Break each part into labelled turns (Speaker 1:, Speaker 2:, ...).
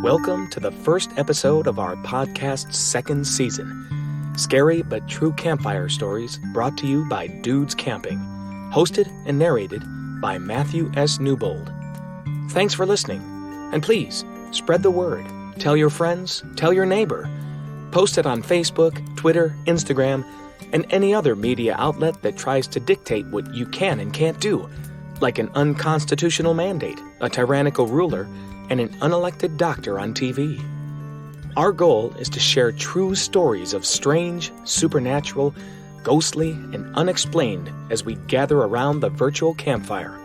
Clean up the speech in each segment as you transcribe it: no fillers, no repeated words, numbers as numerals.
Speaker 1: Welcome to the first episode of our podcast's second season. Scary but true campfire stories brought to you by Dudes Camping. Hosted and narrated by Matthew S. Newbold. Thanks for listening. And please, spread the word. Tell your friends, tell your neighbor. Post it on Facebook, Twitter, Instagram, and any other media outlet that tries to dictate what you can and can't do, like an unconstitutional mandate, a tyrannical ruler, and an unelected doctor on TV. Our goal is to share true stories of strange, supernatural, ghostly, and unexplained as we gather around the virtual campfire.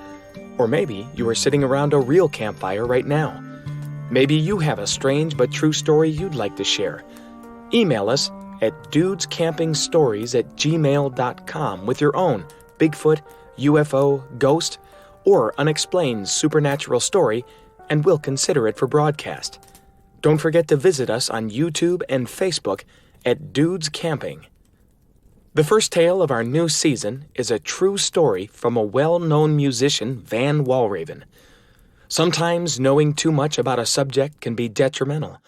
Speaker 1: Or maybe you are sitting around a real campfire right now. Maybe you have a strange but true story you'd like to share. Email us at dudescampingstories@gmail.com with your own Bigfoot, UFO, ghost, or unexplained supernatural story, and we'll consider it for broadcast. Don't forget to visit us on YouTube and Facebook at Dudes Camping. The first tale of our new season is a true story from a well-known musician, Van Walraven. Sometimes knowing too much about a subject can be detrimental,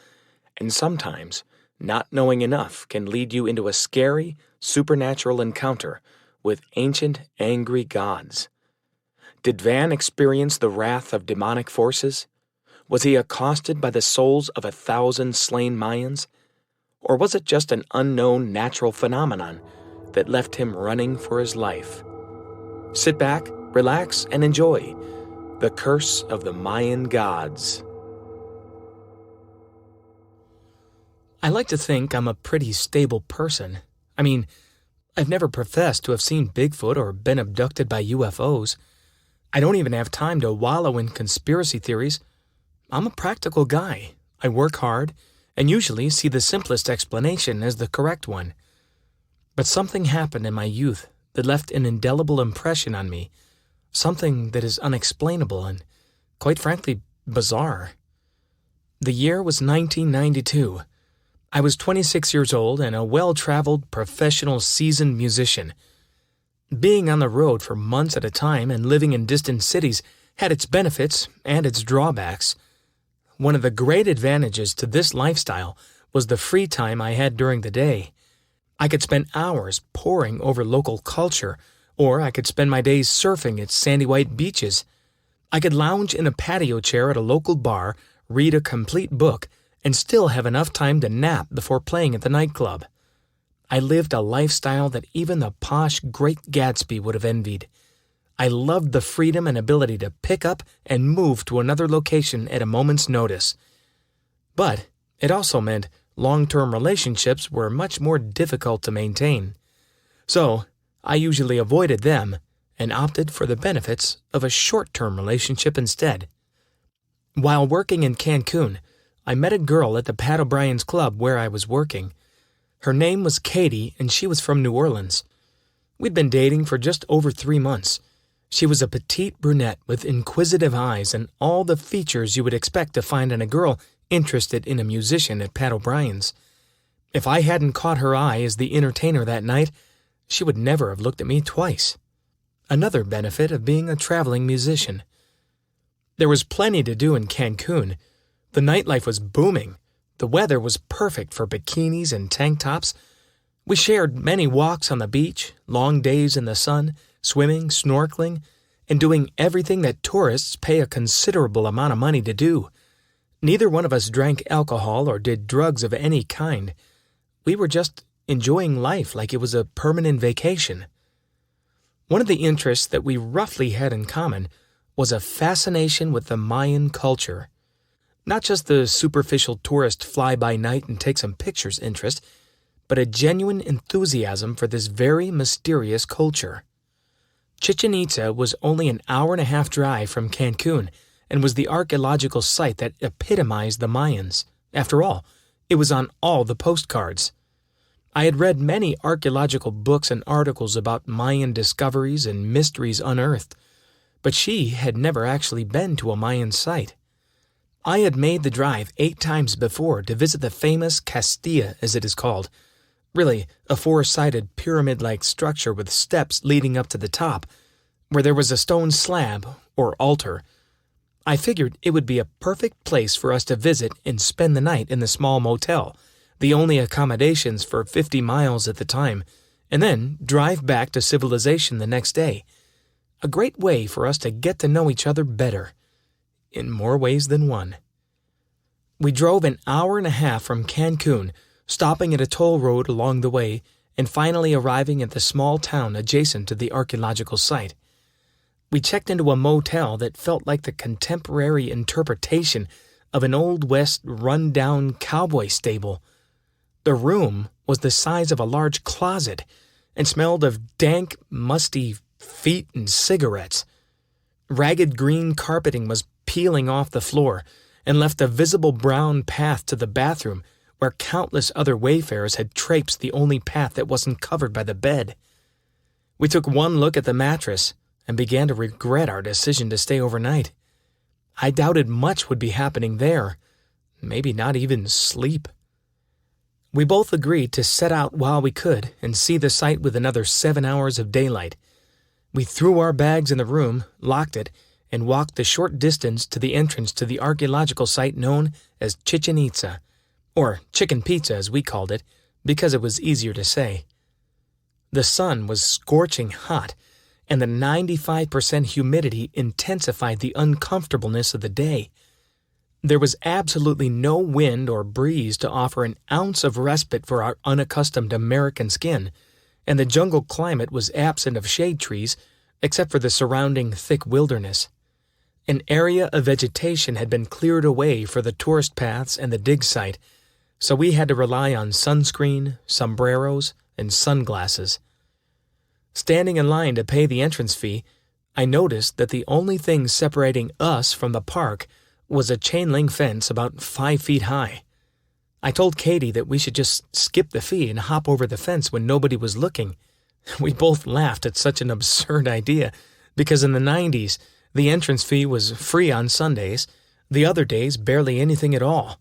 Speaker 1: and sometimes not knowing enough can lead you into a scary, supernatural encounter with ancient, angry gods. Did Van experience the wrath of demonic forces? Was he accosted by the souls of 1,000 slain Mayans? Or was it just an unknown natural phenomenon that left him running for his life? Sit back, relax, and enjoy The Curse of the Mayan Gods. I like to think I'm a pretty stable person. I mean, I've never professed to have seen Bigfoot or been abducted by UFOs. I don't even have time to wallow in conspiracy theories. I'm a practical guy. I work hard and usually see the simplest explanation as the correct one. But something happened in my youth that left an indelible impression on me, something that is unexplainable and, quite frankly, bizarre. The year was 1992. I was 26 years old and a well-traveled, professional, seasoned musician. Being on the road for months at a time and living in distant cities had its benefits and its drawbacks. One of the great advantages to this lifestyle was the free time I had during the day. I could spend hours poring over local culture, or I could spend my days surfing at sandy white beaches. I could lounge in a patio chair at a local bar, read a complete book, and still have enough time to nap before playing at the nightclub. I lived a lifestyle that even the posh Great Gatsby would have envied. I loved the freedom and ability to pick up and move to another location at a moment's notice. But it also meant long-term relationships were much more difficult to maintain. So I usually avoided them and opted for the benefits of a short-term relationship instead. While working in Cancun, I met a girl at the Pat O'Brien's club where I was working. Her name was Katie, and she was from New Orleans. We'd been dating for just over 3 months. She was a petite brunette with inquisitive eyes and all the features you would expect to find in a girl interested in a musician at Pat O'Brien's. If I hadn't caught her eye as the entertainer that night, she would never have looked at me twice. Another benefit of being a traveling musician. There was plenty to do in Cancun. The nightlife was booming. The weather was perfect for bikinis and tank tops. We shared many walks on the beach, long days in the sun, swimming, snorkeling, and doing everything that tourists pay a considerable amount of money to do. Neither one of us drank alcohol or did drugs of any kind. We were just enjoying life like it was a permanent vacation. One of the interests that we roughly had in common was a fascination with the Mayan culture. Not just the superficial tourist fly-by-night and take some pictures interest, but a genuine enthusiasm for this very mysterious culture. Chichen Itza was only an hour-and-a-half drive from Cancun and was the archaeological site that epitomized the Mayans. After all, it was on all the postcards. I had read many archaeological books and articles about Mayan discoveries and mysteries unearthed, but she had never actually been to a Mayan site. I had made the drive 8 times before to visit the famous Castilla, as it is called. Really, a 4-sided pyramid-like structure with steps leading up to the top, where there was a stone slab, or altar. I figured it would be a perfect place for us to visit and spend the night in the small motel, the only accommodations for 50 miles at the time, and then drive back to civilization the next day. A great way for us to get to know each other better, in more ways than one. We drove an hour and a half from Cancun, stopping at a toll road along the way, and finally arriving at the small town adjacent to the archaeological site. We checked into a motel that felt like the contemporary interpretation of an Old West run-down cowboy stable. The room was the size of a large closet and smelled of dank, musty feet and cigarettes. Ragged green carpeting was peeling off the floor and left a visible brown path to the bathroom where countless other wayfarers had traipsed the only path that wasn't covered by the bed. We took one look at the mattress and began to regret our decision to stay overnight. I doubted much would be happening there, maybe not even sleep. We both agreed to set out while we could and see the site with another 7 hours of daylight. We threw our bags in the room, locked it, and walked the short distance to the entrance to the archaeological site known as Chichen Itza, or Chicken Pizza as we called it, because it was easier to say. The sun was scorching hot, and the 95% humidity intensified the uncomfortableness of the day. There was absolutely no wind or breeze to offer an ounce of respite for our unaccustomed American skin, and the jungle climate was absent of shade trees except for the surrounding thick wilderness. An area of vegetation had been cleared away for the tourist paths and the dig site, so we had to rely on sunscreen, sombreros, and sunglasses. Standing in line to pay the entrance fee, I noticed that the only thing separating us from the park was a chain-link fence about 5 feet high. I told Katie that we should just skip the fee and hop over the fence when nobody was looking. We both laughed at such an absurd idea, because in the 90s, the entrance fee was free on Sundays, the other days barely anything at all.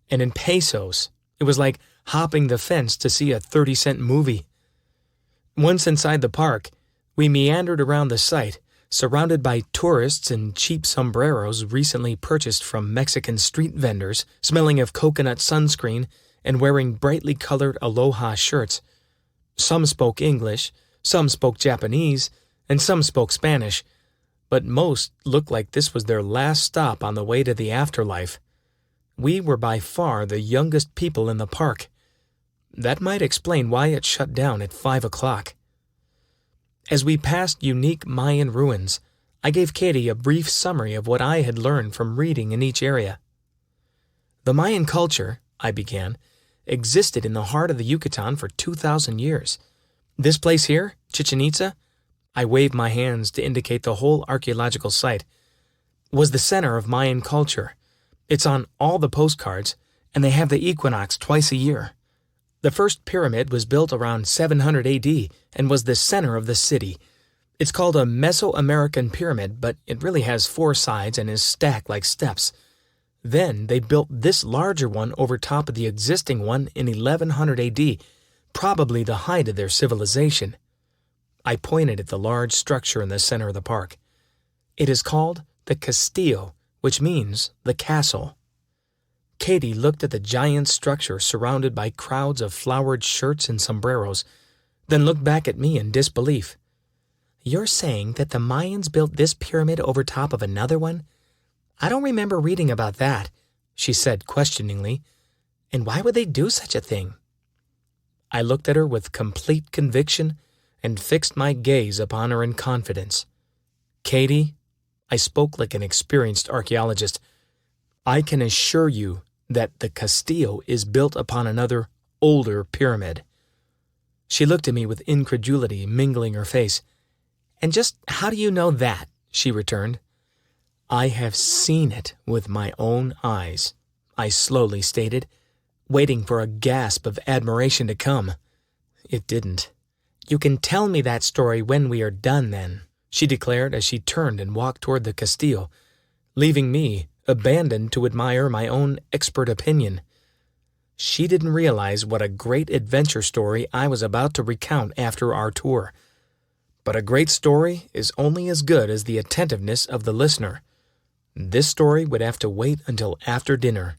Speaker 1: And in pesos, it was like hopping the fence to see a 30-cent movie. Once inside the park, we meandered around the site, surrounded by tourists in cheap sombreros recently purchased from Mexican street vendors, smelling of coconut sunscreen and wearing brightly colored aloha shirts. Some spoke English, some spoke Japanese, and some spoke Spanish, but most looked like this was their last stop on the way to the afterlife. We were by far the youngest people in the park. That might explain why it shut down at 5 o'clock. As we passed unique Mayan ruins, I gave Katie a brief summary of what I had learned from reading in each area. The Mayan culture, I began, existed in the heart of the Yucatan for 2,000 years. This place here, Chichen Itza, I waved my hands to indicate the whole archaeological site, was the center of Mayan culture. It's on all the postcards, and they have the equinox twice a year. The first pyramid was built around 700 AD and was the center of the city. It's called a Mesoamerican pyramid, but it really has 4 sides and is stacked like steps. Then they built this larger one over top of the existing one in 1100 AD, probably the height of their civilization. I pointed at the large structure in the center of the park. It is called the Castillo, which means the castle. Katie looked at the giant structure surrounded by crowds of flowered shirts and sombreros, then looked back at me in disbelief. "You're saying that the Mayans built this pyramid over top of another one? I don't remember reading about that," she said questioningly. "And why would they do such a thing?" I looked at her with complete conviction and fixed my gaze upon her in confidence. "Katie," I spoke like an experienced archaeologist, "I can assure you that the Castillo is built upon another, older pyramid." She looked at me with incredulity mingling her face. "And just how do you know that?" she returned. "I have seen it with my own eyes," I slowly stated, waiting for a gasp of admiration to come. It didn't. "You can tell me that story when we are done, then," she declared as she turned and walked toward the Castillo, leaving me abandoned to admire my own expert opinion. She didn't realize what a great adventure story I was about to recount after our tour. But a great story is only as good as the attentiveness of the listener. This story would have to wait until after dinner.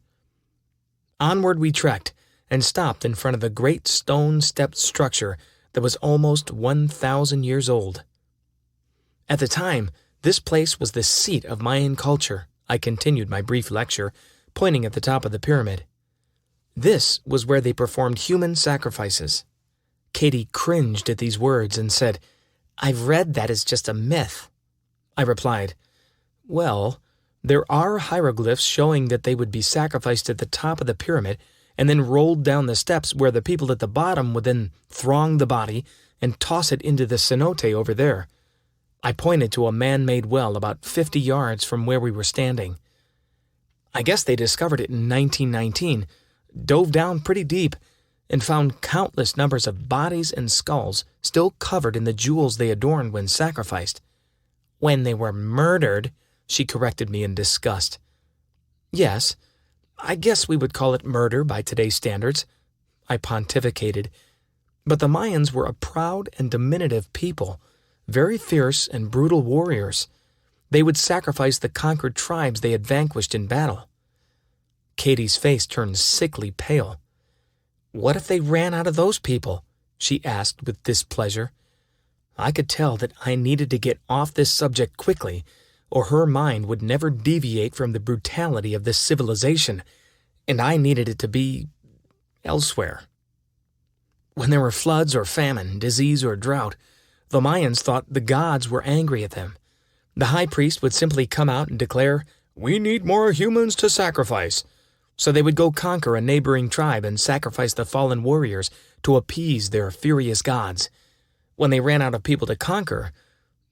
Speaker 1: Onward we trekked and stopped in front of a great stone-stepped structure that was almost 1,000 years old. At the time, this place was the seat of Mayan culture. I continued my brief lecture, pointing at the top of the pyramid. This was where they performed human sacrifices. Katie cringed at these words and said, "I've read that as just a myth." I replied, "Well, there are hieroglyphs showing that they would be sacrificed at the top of the pyramid and then rolled down the steps where the people at the bottom would then throng the body and toss it into the cenote over there." I pointed to a man-made well about 50 yards from where we were standing. I guess they discovered it in 1919, dove down pretty deep, and found countless numbers of bodies and skulls still covered in the jewels they adorned when sacrificed. "When they were murdered," she corrected me in disgust. "Yes, I guess we would call it murder by today's standards," I pontificated. But the Mayans were a proud and diminutive people, very fierce and brutal warriors. They would sacrifice the conquered tribes they had vanquished in battle. Katie's face turned sickly pale. "What if they ran out of those people?" she asked with displeasure. I could tell that I needed to get off this subject quickly, or her mind would never deviate from the brutality of this civilization, and I needed it to be elsewhere. When there were floods or famine, disease or drought, the Mayans thought the gods were angry at them. The high priest would simply come out and declare, "We need more humans to sacrifice." So they would go conquer a neighboring tribe and sacrifice the fallen warriors to appease their furious gods. When they ran out of people to conquer,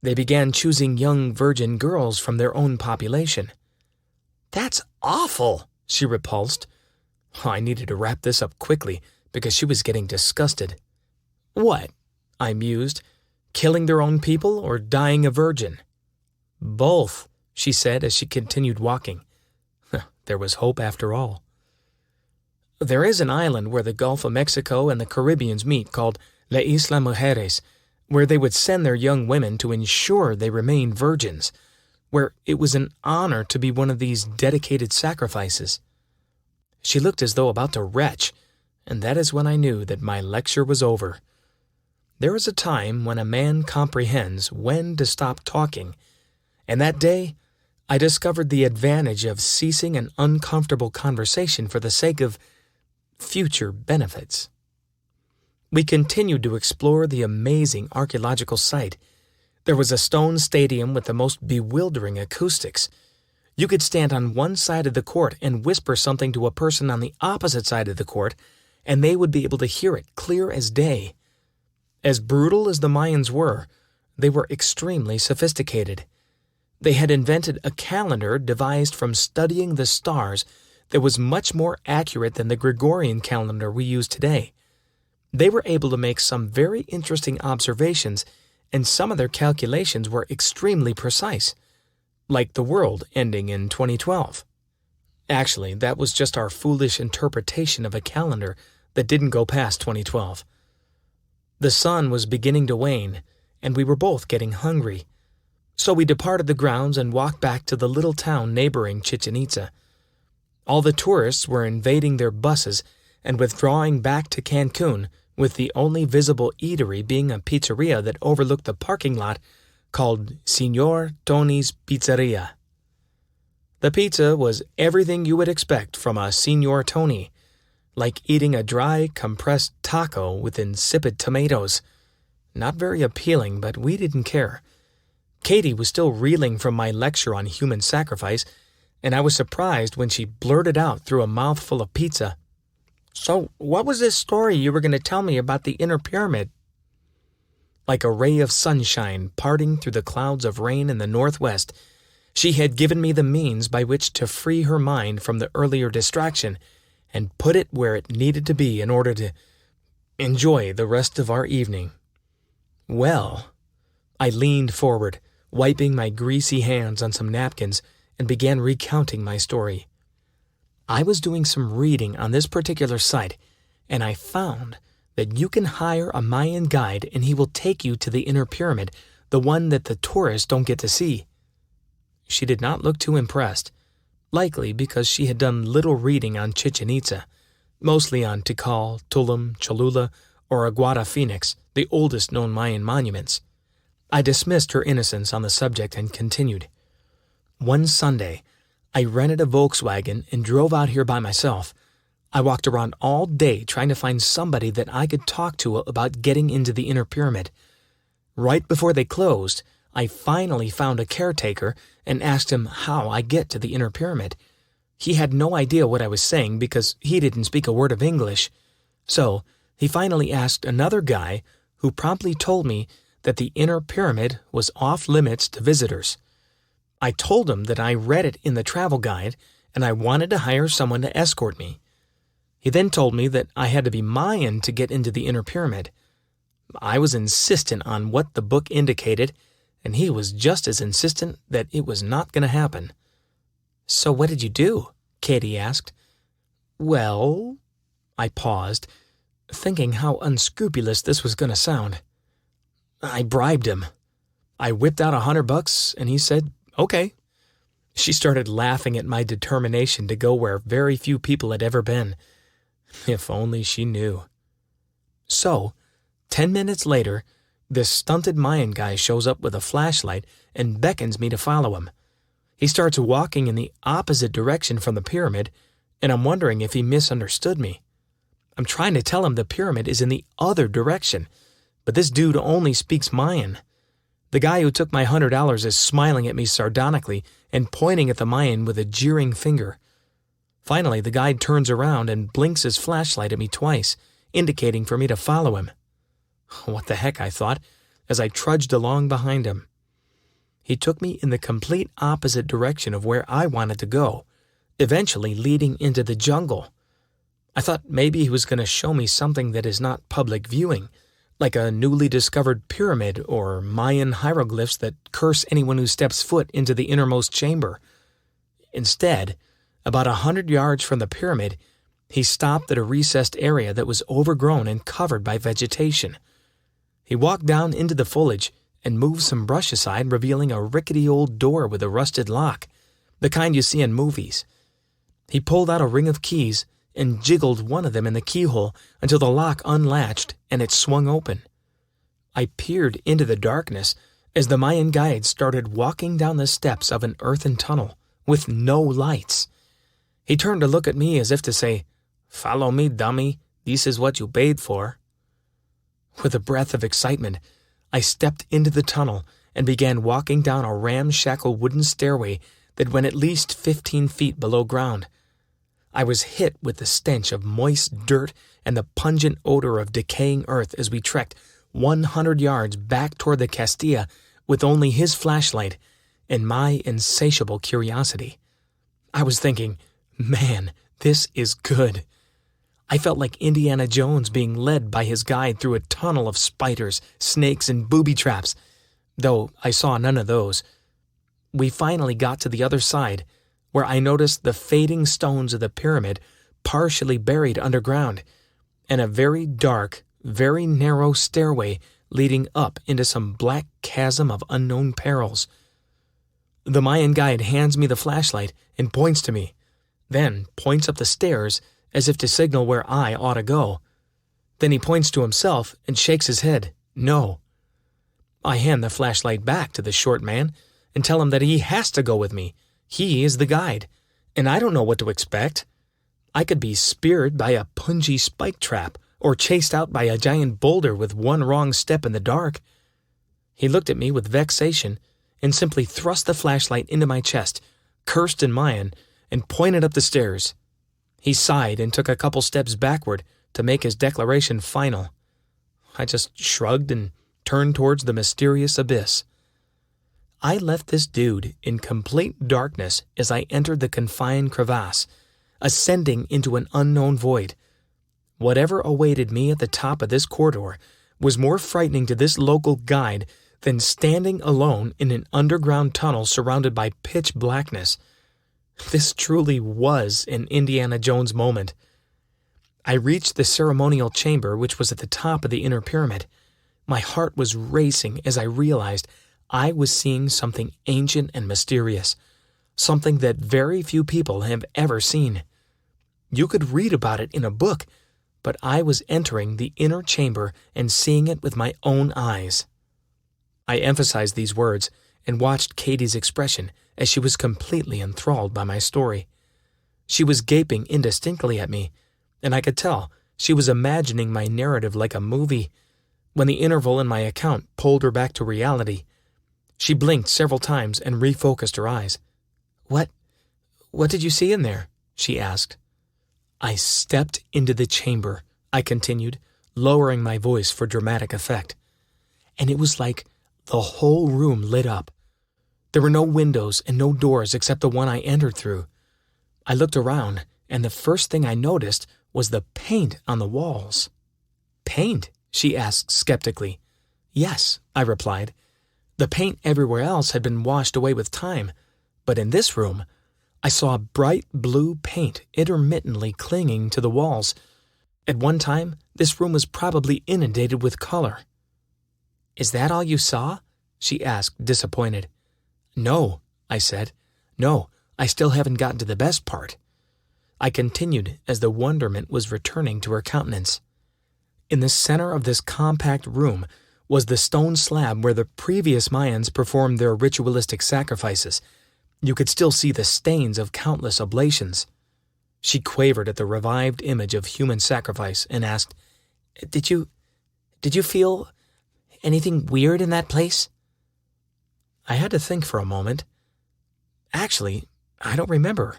Speaker 1: they began choosing young virgin girls from their own population. "That's awful," she repulsed. I needed to wrap this up quickly because she was getting disgusted. "What?" I mused. "Killing their own people or dying a virgin?" "Both," she said as she continued walking. There was hope after all. There is an island where the Gulf of Mexico and the Caribbeans meet called La Isla Mujeres, where they would send their young women to ensure they remained virgins, where it was an honor to be one of these dedicated sacrifices. She looked as though about to retch, and that is when I knew that my lecture was over. There is a time when a man comprehends when to stop talking, and that day I discovered the advantage of ceasing an uncomfortable conversation for the sake of future benefits. We continued to explore the amazing archaeological site. There was a stone stadium with the most bewildering acoustics. You could stand on one side of the court and whisper something to a person on the opposite side of the court, and they would be able to hear it clear as day. As brutal as the Mayans were, they were extremely sophisticated. They had invented a calendar devised from studying the stars that was much more accurate than the Gregorian calendar we use today. They were able to make some very interesting observations, and some of their calculations were extremely precise, like the world ending in 2012. Actually, that was just our foolish interpretation of a calendar that didn't go past 2012. The sun was beginning to wane, and we were both getting hungry. So we departed the grounds and walked back to the little town neighboring Chichen Itza. All the tourists were invading their buses and withdrawing back to Cancun, with the only visible eatery being a pizzeria that overlooked the parking lot called Signor Tony's Pizzeria. The pizza was everything you would expect from a Signor Tony, like eating a dry, compressed taco with insipid tomatoes. Not very appealing, but we didn't care. Katie was still reeling from my lecture on human sacrifice, and I was surprised when she blurted out through a mouthful of pizza, "So, what was this story you were going to tell me about the inner pyramid?" Like a ray of sunshine parting through the clouds of rain in the northwest, she had given me the means by which to free her mind from the earlier distraction and put it where it needed to be in order to enjoy the rest of our evening. Well, I leaned forward, wiping my greasy hands on some napkins, and began recounting my story. I was doing some reading on this particular site, and I found that you can hire a Mayan guide and he will take you to the inner pyramid, the one that the tourists don't get to see. She did not look too impressed, likely because she had done little reading on Chichen Itza, mostly on Tikal, Tulum, Cholula, or Aguada Phoenix, the oldest known Mayan monuments. I dismissed her innocence on the subject and continued. One Sunday, I rented a Volkswagen and drove out here by myself. I walked around all day trying to find somebody that I could talk to about getting into the Inner Pyramid. Right before they closed, I finally found a caretaker and asked him how I get to the Inner Pyramid. He had no idea what I was saying because he didn't speak a word of English. So, he finally asked another guy who promptly told me that the Inner Pyramid was off limits to visitors. I told him that I read it in the travel guide and I wanted to hire someone to escort me. He then told me that I had to be Mayan to get into the Inner Pyramid. I was insistent on what the book indicated, and he was just as insistent that it was not going to happen. "So what did you do?" Katie asked. "Well," I paused, thinking how unscrupulous this was going to sound. "I bribed him. I whipped out $100 and he said, okay." She started laughing at my determination to go where very few people had ever been. If only she knew. So, 10 minutes later, this stunted Mayan guy shows up with a flashlight and beckons me to follow him. He starts walking in the opposite direction from the pyramid, and I'm wondering if he misunderstood me. I'm trying to tell him the pyramid is in the other direction, but this dude only speaks Mayan. The guy who took my $100 is smiling at me sardonically and pointing at the Mayan with a jeering finger. Finally, the guide turns around and blinks his flashlight at me twice, indicating for me to follow him. What the heck, I thought, as I trudged along behind him. He took me in the complete opposite direction of where I wanted to go, eventually leading into the jungle. I thought maybe he was going to show me something that is not public viewing, like a newly discovered pyramid or Mayan hieroglyphs that curse anyone who steps foot into the innermost chamber. Instead, about 100 yards from the pyramid, he stopped at a recessed area that was overgrown and covered by vegetation. He walked down into the foliage and moved some brush aside, revealing a rickety old door with a rusted lock, the kind you see in movies. He pulled out a ring of keys and jiggled one of them in the keyhole until the lock unlatched and it swung open. I peered into the darkness as the Mayan guide started walking down the steps of an earthen tunnel with no lights. He turned to look at me as if to say, "Follow me, dummy. This is what you paid for." With a breath of excitement, I stepped into the tunnel and began walking down a ramshackle wooden stairway that went at least 15 feet below ground. I was hit with the stench of moist dirt and the pungent odor of decaying earth as we trekked 100 yards back toward the Castilla with only his flashlight and my insatiable curiosity. I was thinking, man, this is good. I felt like Indiana Jones being led by his guide through a tunnel of spiders, snakes, and booby traps, though I saw none of those. We finally got to the other side, where I noticed the fading stones of the pyramid partially buried underground, and a very dark, very narrow stairway leading up into some black chasm of unknown perils. The Mayan guide hands me the flashlight and points to me, then points up the stairs as if to signal where I ought to go. Then he points to himself and shakes his head, no. I hand the flashlight back to the short man and tell him that he has to go with me. He is the guide, and I don't know what to expect. I could be speared by a pungy spike trap or chased out by a giant boulder with one wrong step in the dark. He looked at me with vexation and simply thrust the flashlight into my chest, cursed in Mayan, and pointed up the stairs. He sighed and took a couple steps backward to make his declaration final. I just shrugged and turned towards the mysterious abyss. I left this dude in complete darkness as I entered the confined crevasse, ascending into an unknown void. Whatever awaited me at the top of this corridor was more frightening to this local guide than standing alone in an underground tunnel surrounded by pitch blackness. This truly was an Indiana Jones moment. I reached the ceremonial chamber, which was at the top of the inner pyramid. My heart was racing as I realized I was seeing something ancient and mysterious, something that very few people have ever seen. You could read about it in a book, but I was entering the inner chamber and seeing it with my own eyes. I emphasized these words and watched Katie's expression as she was completely enthralled by my story. She was gaping indistinctly at me, and I could tell she was imagining my narrative like a movie. When the interval in my account pulled her back to reality, she blinked several times and refocused her eyes. What did you see in there?" she asked. "I stepped into the chamber," I continued, lowering my voice for dramatic effect. "And it was like the whole room lit up. There were no windows and no doors except the one I entered through. I looked around, and the first thing I noticed was the paint on the walls." "Paint?" she asked skeptically. "Yes," I replied. "The paint everywhere else had been washed away with time, but in this room, I saw bright blue paint intermittently clinging to the walls. At one time, this room was probably inundated with color." "Is that all you saw?" she asked, disappointed. "No," I said. "No, I still haven't gotten to the best part." I continued as the wonderment was returning to her countenance. In the center of this compact room was the stone slab where the previous Mayans performed their ritualistic sacrifices. You could still see the stains of countless oblations. She quavered at the revived image of human sacrifice and asked, Did you feel anything weird in that place?" I had to think for a moment. Actually, I don't remember.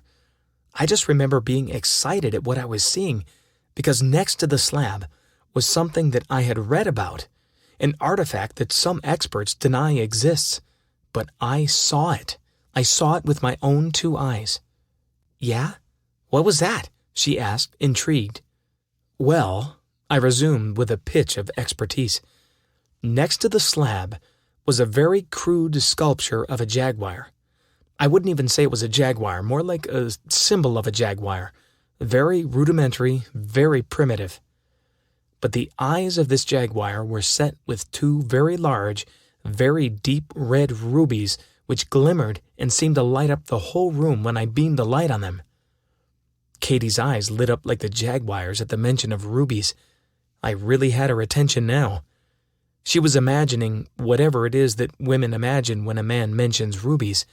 Speaker 1: I just remember being excited at what I was seeing, because next to the slab was something that I had read about, an artifact that some experts deny exists. But I saw it. I saw it with my own 2 eyes. "Yeah? What was that?" she asked, intrigued. "Well," I resumed with a pitch of expertise, "next to the slab was a very crude sculpture of a jaguar. I wouldn't even say it was a jaguar, more like a symbol of a jaguar. Very rudimentary, very primitive. But the eyes of this jaguar were set with 2 very large, very deep red rubies which glimmered and seemed to light up the whole room when I beamed the light on them." Katie's eyes lit up like the jaguar's at the mention of rubies. I really had her attention now. She was imagining whatever it is that women imagine when a man mentions rubies.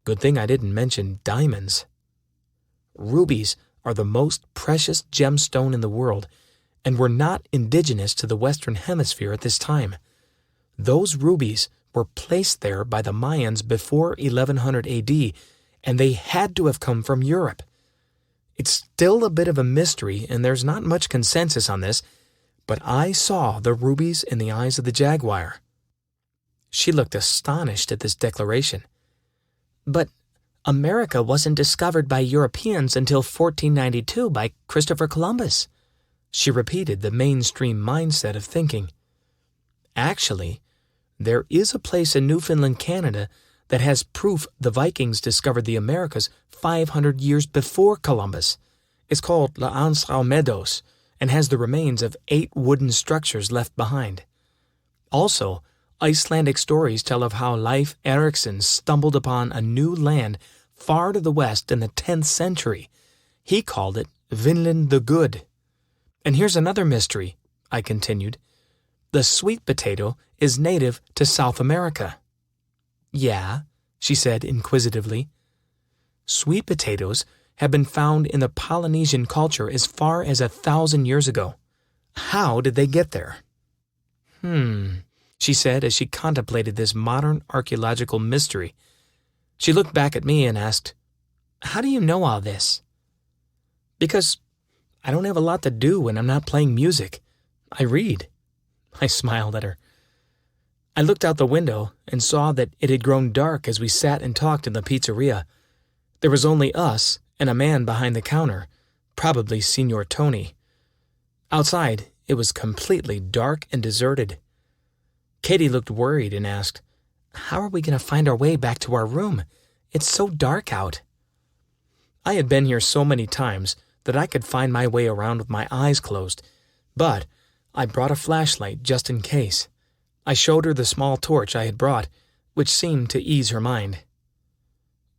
Speaker 1: Good thing I didn't mention diamonds. Rubies are the most precious gemstone in the world, and were not indigenous to the Western Hemisphere at this time. Those rubies were placed there by the Mayans before 1100 AD, and they had to have come from Europe. It's still a bit of a mystery, and there's not much consensus on this, but I saw the rubies in the eyes of the jaguar. She looked astonished at this declaration. "But America wasn't discovered by Europeans until 1492 by Christopher Columbus," she repeated the mainstream mindset of thinking. "Actually, there is a place in Newfoundland, Canada, that has proof the Vikings discovered the Americas 500 years before Columbus. It's called Ancestral Meadows and has the remains of 8 wooden structures left behind. Also, Icelandic stories tell of how Leif Erikson stumbled upon a new land far to the west in the 10th century. He called it Vinland the Good. And here's another mystery," I continued. "The sweet potato is native to South America." "Yeah," she said inquisitively. "Sweet potatoes have been found in the Polynesian culture as far as 1,000 years ago. How did they get there?" She said as she contemplated this modern archaeological mystery. She looked back at me and asked, "How do you know all this?" "Because I don't have a lot to do when I'm not playing music. I read." I smiled at her. I looked out the window and saw that it had grown dark as we sat and talked in the pizzeria. There was only us and a man behind the counter, probably Signor Tony. Outside, it was completely dark and deserted. Katie looked worried and asked, "How are we going to find our way back to our room? It's so dark out." I had been here so many times that I could find my way around with my eyes closed, but I brought a flashlight just in case. I showed her the small torch I had brought, which seemed to ease her mind.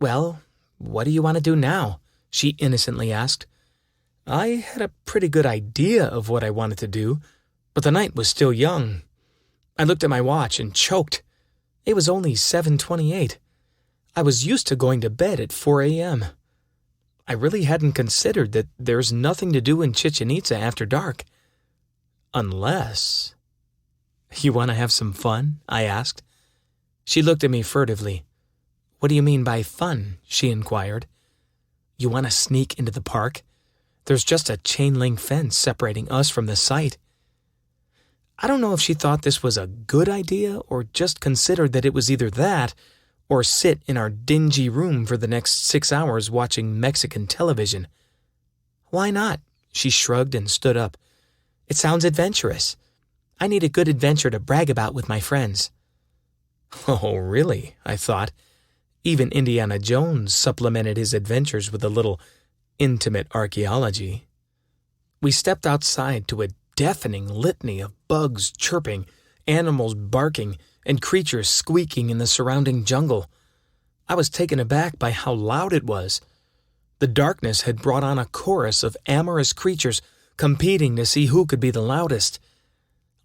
Speaker 1: "Well, what do you want to do now?" she innocently asked. I had a pretty good idea of what I wanted to do, but the night was still young. I looked at my watch and choked. It was only 7:28. I was used to going to bed at 4 a.m. I really hadn't considered that there's nothing to do in Chichen Itza after dark. Unless... "You want to have some fun?" I asked. She looked at me furtively. "What do you mean by fun?" she inquired. "You want to sneak into the park? There's just a chain-link fence separating us from the site." I don't know if she thought this was a good idea or just considered that it was either that or sit in our dingy room for the next 6 hours watching Mexican television. "Why not?" She shrugged and stood up. "It sounds adventurous. I need a good adventure to brag about with my friends." Oh, really? I thought. Even Indiana Jones supplemented his adventures with a little intimate archaeology. We stepped outside to a deafening litany of bugs chirping, animals barking, and creatures squeaking in the surrounding jungle. I was taken aback by how loud it was. The darkness had brought on a chorus of amorous creatures competing to see who could be the loudest.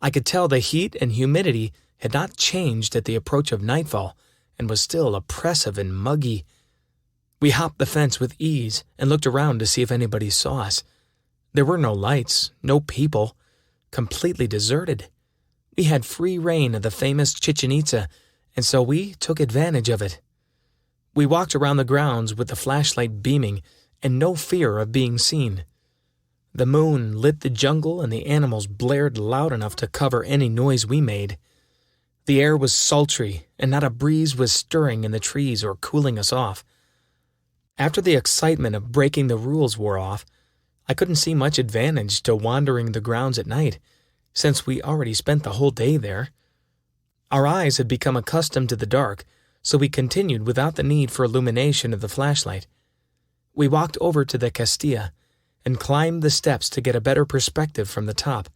Speaker 1: I could tell the heat and humidity had not changed at the approach of nightfall and was still oppressive and muggy. We hopped the fence with ease and looked around to see if anybody saw us. There were no lights, no people, completely deserted. We had free rein of the famous Chichen Itza, and so we took advantage of it. We walked around the grounds with the flashlight beaming and no fear of being seen. The moon lit the jungle and the animals blared loud enough to cover any noise we made. The air was sultry and not a breeze was stirring in the trees or cooling us off. After the excitement of breaking the rules wore off, I couldn't see much advantage to wandering the grounds at night, since we already spent the whole day there. Our eyes had become accustomed to the dark, so we continued without the need for illumination of the flashlight. We walked over to the Castilla and climbed the steps to get a better perspective from the top.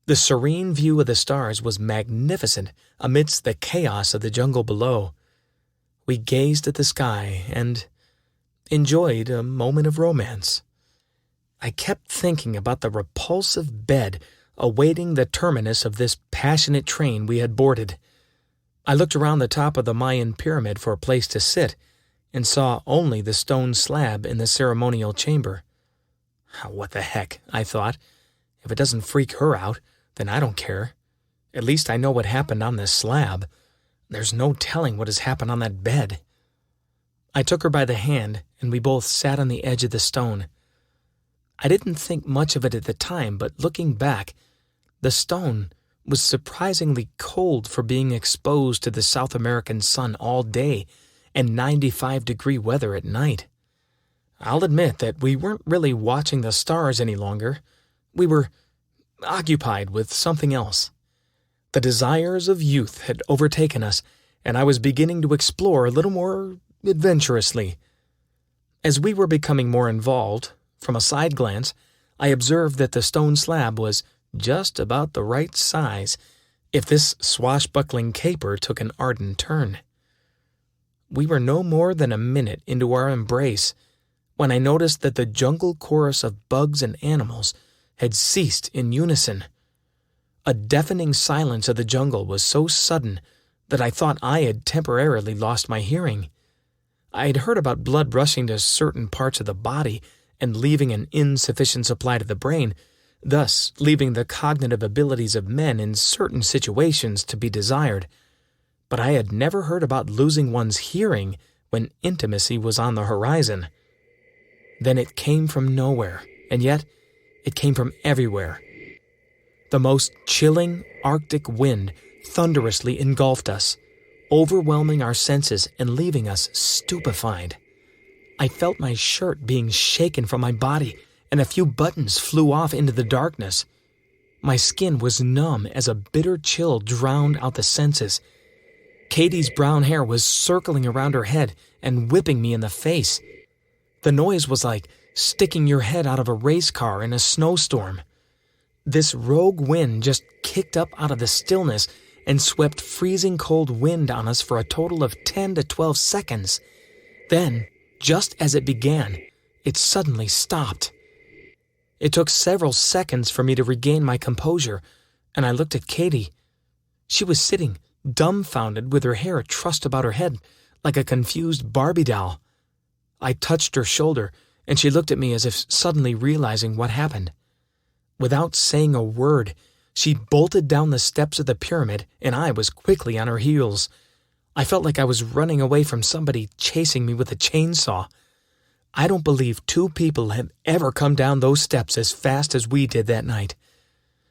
Speaker 1: The serene view of the stars was magnificent amidst the chaos of the jungle below. We gazed at the sky and enjoyed a moment of romance. I kept thinking about the repulsive bed awaiting the terminus of this passionate train we had boarded. I looked around the top of the Mayan pyramid for a place to sit and saw only the stone slab in the ceremonial chamber. What the heck, I thought. If it doesn't freak her out, then I don't care. At least I know what happened on this slab. There's no telling what has happened on that bed. I took her by the hand, and we both sat on the edge of the stone. I didn't think much of it at the time, but looking back, the stone was surprisingly cold for being exposed to the South American sun all day and 95-degree weather at night. I'll admit that we weren't really watching the stars any longer. We were occupied with something else. The desires of youth had overtaken us, and I was beginning to explore a little more adventurously. As we were becoming more involved, from a side glance, I observed that the stone slab was just about the right size if this swashbuckling caper took an ardent turn. We were no more than a minute into our embrace when I noticed that the jungle chorus of bugs and animals had ceased in unison. A deafening silence of the jungle was so sudden that I thought I had temporarily lost my hearing. I had heard about blood rushing to certain parts of the body and leaving an insufficient supply to the brain, thus leaving the cognitive abilities of men in certain situations to be desired. But I had never heard about losing one's hearing when intimacy was on the horizon. Then it came from nowhere, and yet it came from everywhere. The most chilling Arctic wind thunderously engulfed us, overwhelming our senses and leaving us stupefied. I felt my shirt being shaken from my body, and a few buttons flew off into the darkness. My skin was numb as a bitter chill drowned out the senses. Katie's brown hair was circling around her head and whipping me in the face. The noise was like sticking your head out of a race car in a snowstorm. This rogue wind just kicked up out of the stillness and swept freezing cold wind on us for a total of 10 to 12 seconds. Then, just as it began, it suddenly stopped. It took several seconds for me to regain my composure, and I looked at Katie. She was sitting, dumbfounded, with her hair trussed about her head like a confused Barbie doll. I touched her shoulder, and she looked at me as if suddenly realizing what happened. Without saying a word, she bolted down the steps of the pyramid, and I was quickly on her heels. I felt like I was running away from somebody chasing me with a chainsaw. I don't believe two people had ever come down those steps as fast as we did that night.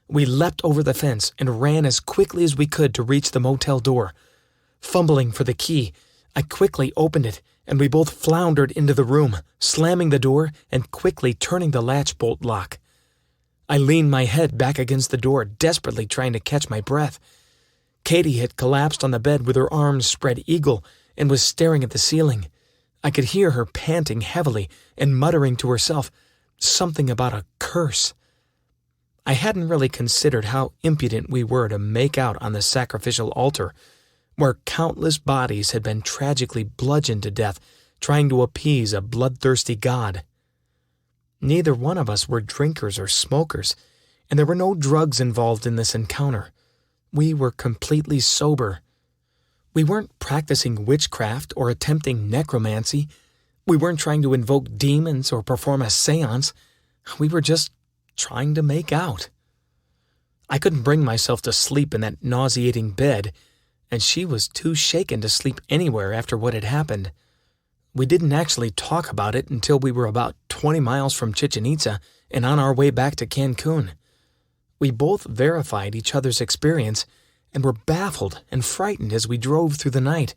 Speaker 1: We leapt over the fence and ran as quickly as we could to reach the motel door. Fumbling for the key, I quickly opened it, and we both floundered into the room, slamming the door and quickly turning the latch bolt lock. I leaned my head back against the door, desperately trying to catch my breath. Katie had collapsed on the bed with her arms spread eagle and was staring at the ceiling. I could hear her panting heavily and muttering to herself something about a curse. I hadn't really considered how impudent we were to make out on the sacrificial altar, where countless bodies had been tragically bludgeoned to death trying to appease a bloodthirsty god. Neither one of us were drinkers or smokers, and there were no drugs involved in this encounter. We were completely sober. We weren't practicing witchcraft or attempting necromancy. We weren't trying to invoke demons or perform a seance. We were just trying to make out. I couldn't bring myself to sleep in that nauseating bed, and she was too shaken to sleep anywhere after what had happened. We didn't actually talk about it until we were about 20 miles from Chichen Itza and on our way back to Cancun. We both verified each other's experience and were baffled and frightened as we drove through the night.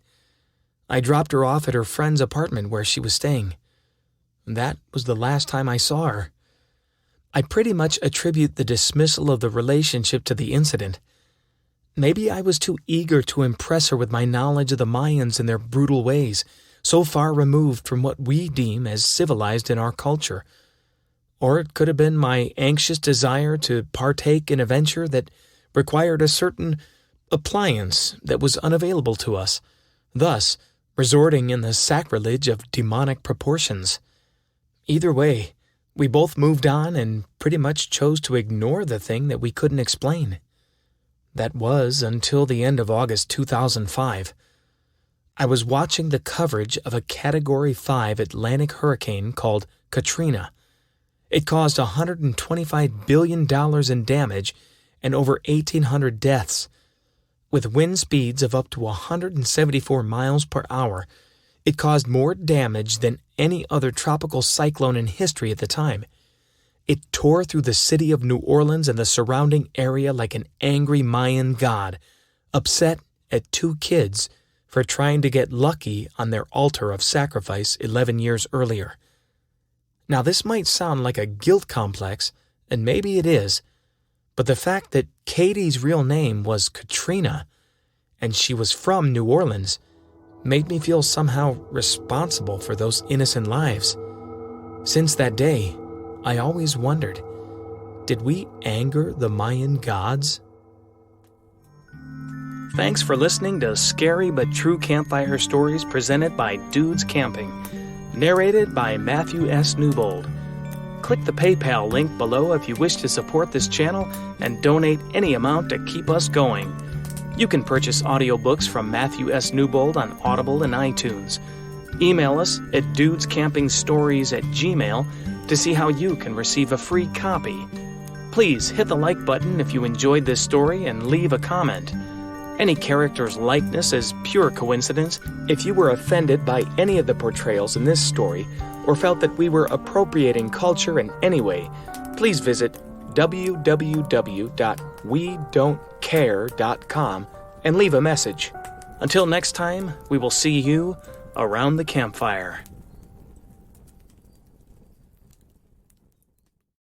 Speaker 1: I dropped her off at her friend's apartment where she was staying. That was the last time I saw her. I pretty much attribute the dismissal of the relationship to the incident. Maybe I was too eager to impress her with my knowledge of the Mayans and their brutal ways, so far removed from what we deem as civilized in our culture. Or it could have been my anxious desire to partake in a venture that required a certain appliance that was unavailable to us, thus resorting in the sacrilege of demonic proportions. Either way, we both moved on and pretty much chose to ignore the thing that we couldn't explain. That was until the end of August 2005. I was watching the coverage of a Category 5 Atlantic hurricane called Katrina. It caused $125 billion in damage and over 1,800 deaths. With wind speeds of up to 174 miles per hour, it caused more damage than any other tropical cyclone in history at the time. It tore through the city of New Orleans and the surrounding area like an angry Mayan god, upset at two kids for trying to get lucky on their altar of sacrifice 11 years earlier. Now, this might sound like a guilt complex, and maybe it is, but the fact that Katie's real name was Katrina, and she was from New Orleans, made me feel somehow responsible for those innocent lives. Since that day, I always wondered, did we anger the Mayan gods? Thanks for listening to Scary But True Campfire Stories presented by Dudes Camping, narrated by Matthew S. Newbold. Click the PayPal link below if you wish to support this channel and donate any amount to keep us going. You can purchase audiobooks from Matthew S. Newbold on Audible and iTunes. Email us at dudescampingstories@gmail.com to see how you can receive a free copy. Please hit the like button if you enjoyed this story and leave a comment. Any character's likeness is pure coincidence. If you were offended by any of the portrayals in this story or felt that we were appropriating culture in any way, please visit www.wedon'tcare.com and leave a message. Until next time, we will see you around the campfire.